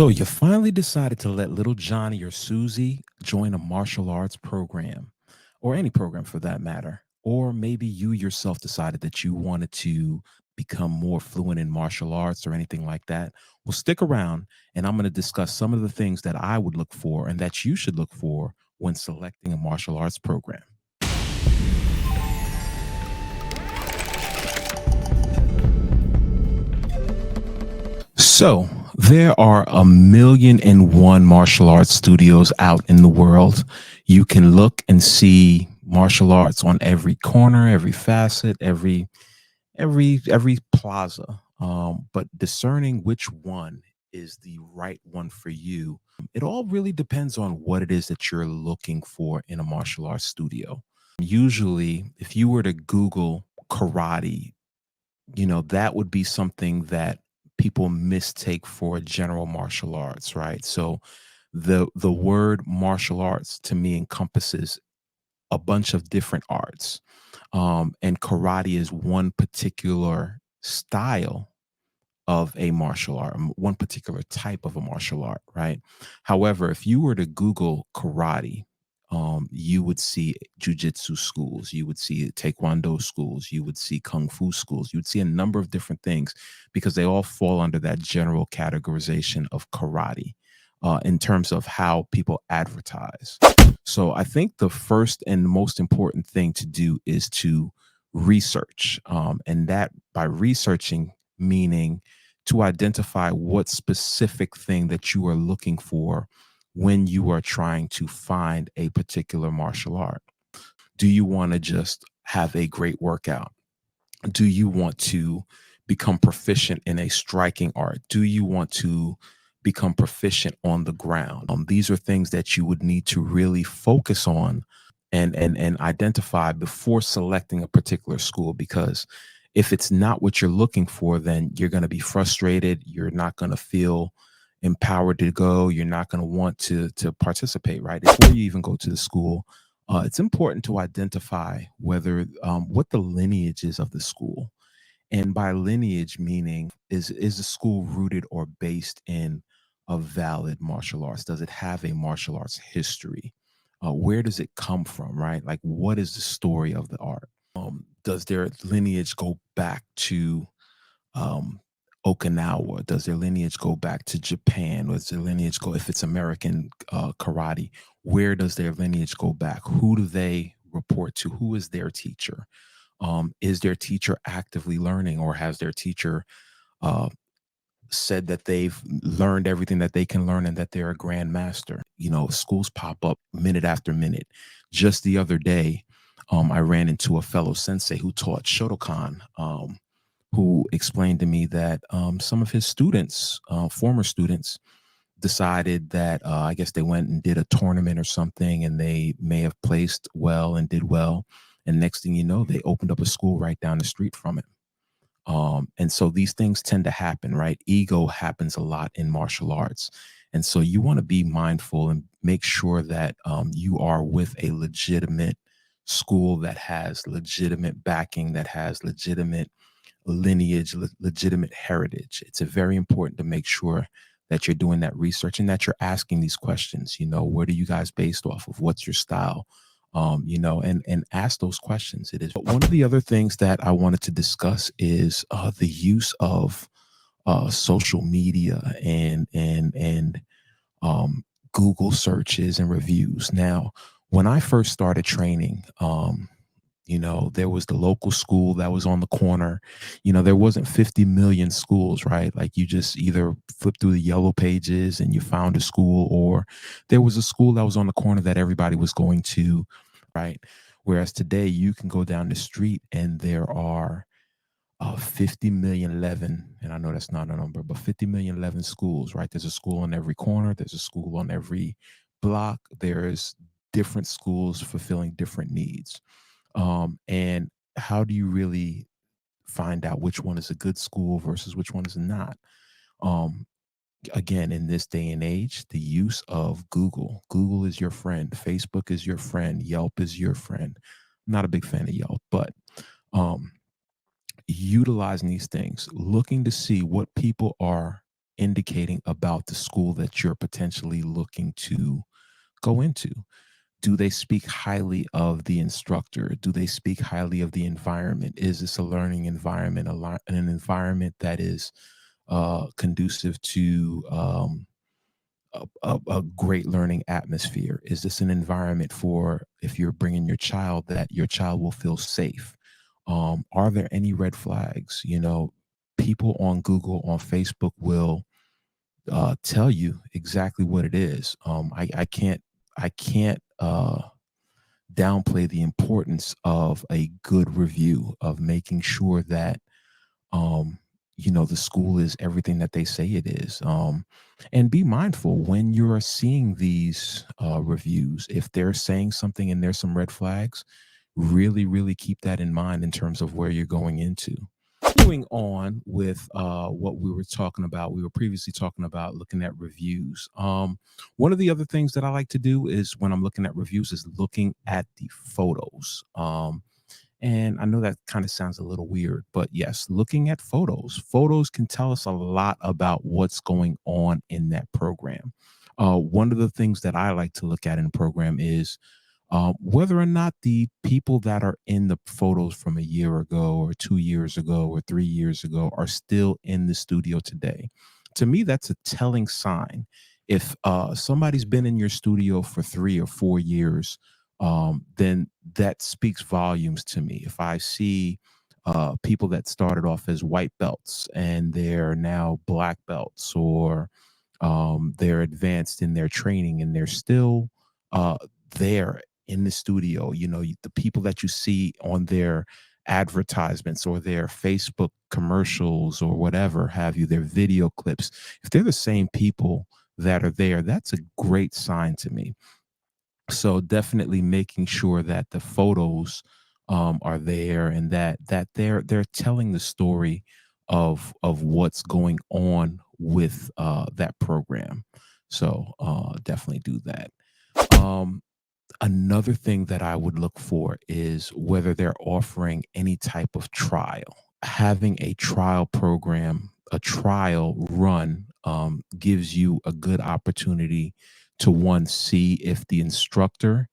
So you finally decided to let little Johnny or Susie join a martial arts program, or any program for that matter. Or maybe you yourself decided that you wanted to become more fluent in martial arts or anything like that. Well, stick around and I'm going to discuss some of the things that I would look for and that you should look for when selecting a martial arts program. So, there are a million and one martial arts studios out in the world. You can look and see martial arts on every corner, every facet, every plaza. But discerning which one is the right one for you, it all really depends on what it is that you're looking for in a martial arts studio. Usually, if you were to Google karate, that would be something that people mistake for general martial arts, right? So the word martial arts to me encompasses a bunch of different arts. And karate is one particular style of a martial art, one particular type of a martial art, right? However, if you were to Google karate, you would see jujitsu schools, you would see taekwondo schools, you would see kung fu schools, you would see a number of different things because they all fall under that general categorization of karate in terms of how people advertise. So I think the first and most important thing to do is to research, and that by researching, meaning to identify what specific thing that you are looking for when you are trying to find a particular martial art. Do you want to just have a great workout? Do you want to become proficient in a striking art? Do you want to become proficient on the ground? These are things that you would need to really focus on and identify before selecting a particular school, because if it's not what you're looking for, then you're going to be frustrated. You're not going to feel empowered to go. You're not going to want to participate, right? Before you even go to the school, it's important to identify whether what the lineage is of the school. And by lineage, meaning is the school rooted or based in a valid martial arts? Does it have a martial arts history? Where does it come from, right? Like, what is the story of the art? Does their lineage go back to um, Okinawa? Does their lineage go back to Japan? Or does their lineage go, if it's American karate, where does their lineage go back? Who do they report to? Who is their teacher? Is their teacher actively learning, or has their teacher uh, said that they've learned everything that they can learn and that they're a grandmaster? Schools pop up minute after minute. Just the other day, I ran into a fellow sensei who taught Shotokan, who explained to me that some of his students, former students, decided that I guess they went and did a tournament or something, and they may have placed well and did well. And next thing you know, they opened up a school right down the street from it. And so these things tend to happen, right? Ego happens a lot in martial arts. And so you want to be mindful and make sure that you are with a legitimate school that has legitimate backing, that has legitimate lineage, legitimate heritage. It's a very important to make sure that you're doing that research and that you're asking these questions. What are you guys based off of? What's your style? And ask those questions. It is. But one of the other things that I wanted to discuss is the use of social media and Google searches and reviews. Now, when I first started training, there was the local school that was on the corner. There wasn't 50 million schools, right? Like, you just either flip through the yellow pages and you found a school, or there was a school that was on the corner that everybody was going to, right? Whereas today you can go down the street and there are 50 million 11, and I know that's not a number, but 50 million 11 schools, right? There's a school on every corner. There's a school on every block. There's different schools fulfilling different needs. And how do you really find out which one is a good school versus which one is not? Um, Again, in this day and age, the use of Google is your friend. Facebook is your friend. Yelp is your friend. I'm not a big fan of Yelp, but um, utilizing these things, looking to see what people are indicating about the school that you're potentially looking to go into? Do they speak highly of the instructor? Do they speak highly of the environment? Is this a learning environment, an environment that is conducive to a great learning atmosphere? Is this an environment for, if you're bringing your child, that your child will feel safe? Are there any red flags? People on Google, on Facebook will tell you exactly what it is. I can't downplay the importance of a good review, of making sure that um the school is everything that they say it is. And be mindful when you're seeing these reviews, if they're saying something and there's some red flags, really keep that in mind in terms of where you're going into. Continuing on with what we were talking about, we were previously talking about looking at reviews. One of the other things that I like to do is, when I'm looking at reviews, is looking at the photos. And I know that kind of sounds a little weird, but yes, looking at photos can tell us a lot about what's going on in that program. One of the things that I like to look at in a program is whether or not the people that are in the photos from a year ago or 2 years ago or 3 years ago are still in the studio today. To me, that's a telling sign. If somebody's been in your studio for 3 or 4 years, then that speaks volumes to me. If I see people that started off as white belts and they're now black belts, or they're advanced in their training and they're still uh, there in the studio. The people that you see on their advertisements or their Facebook commercials or whatever have you, their video clips, if they're the same people that are there, that's a great sign to me. So definitely making sure that the photos are there, and that they're telling the story of what's going on with that program. So definitely do that. Um, Another thing that I would look for is whether they're offering any type of trial. Having a trial program, a trial run, gives you a good opportunity to, one, see if the instructor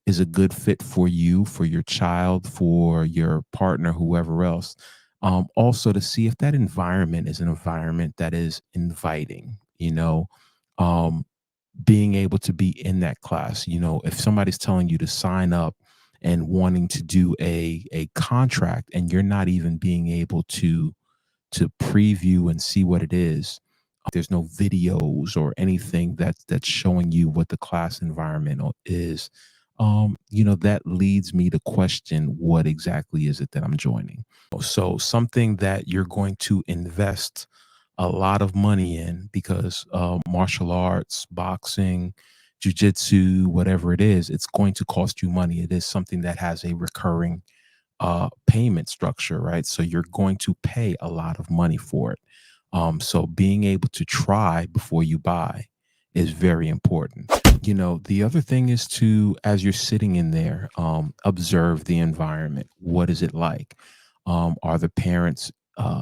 is a good fit for you, for your child, for your partner, whoever else. Also, to see if that environment is an environment that is inviting. Um, Being able to be in that class. If somebody's telling you to sign up and wanting to do a contract, and you're not even being able to preview and see what it is, there's no videos or anything that's showing you what the class environment is, that leads me to question, what exactly is it that I'm joining? So something that you're going to invest a lot of money in, because martial arts, boxing, jujitsu, whatever it is, it's going to cost you money. It is something that has a recurring payment structure, right? So you're going to pay a lot of money for it. So being able to try before you buy is very important. The other thing is to, as you're sitting in there, observe the environment. What is it like? Are the parents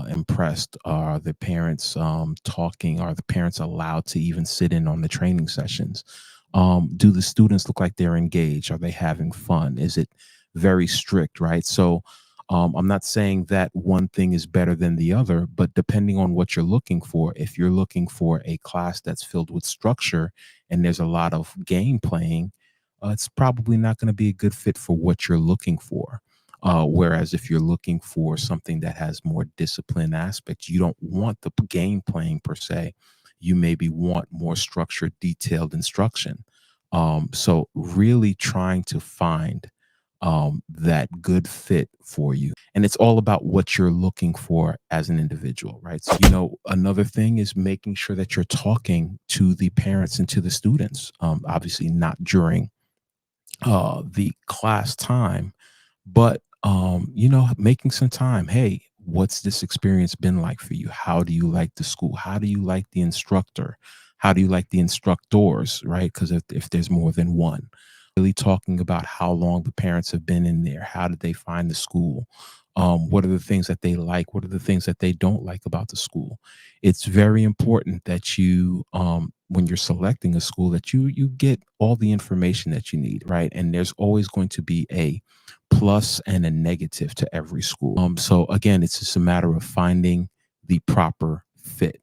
impressed? Are the parents talking? Are the parents allowed to even sit in on the training sessions? Do the students look like they're engaged? Are they having fun? Is it very strict, right? So I'm not saying that one thing is better than the other, but depending on what you're looking for, if you're looking for a class that's filled with structure and there's a lot of game playing, it's probably not going to be a good fit for what you're looking for. Whereas if you're looking for something that has more discipline aspects, you don't want the game playing per se. You maybe want more structured, detailed instruction. So really trying to find that good fit for you. And it's all about what you're looking for as an individual, right? So, another thing is making sure that you're talking to the parents and to the students. Obviously, not during the class time, but making some time. Hey, what's this experience been like for you? How do you like the school? How do you like the instructor? How do you like the instructors, right? Because if there's more than one, really talking about how long the parents have been in there. How did they find the school? What are the things that they like? What are the things that they don't like about the school? It's very important that you, when you're selecting a school, that you get all the information that you need, right? And there's always going to be a plus and a negative to every school. So again, it's just a matter of finding the proper fit.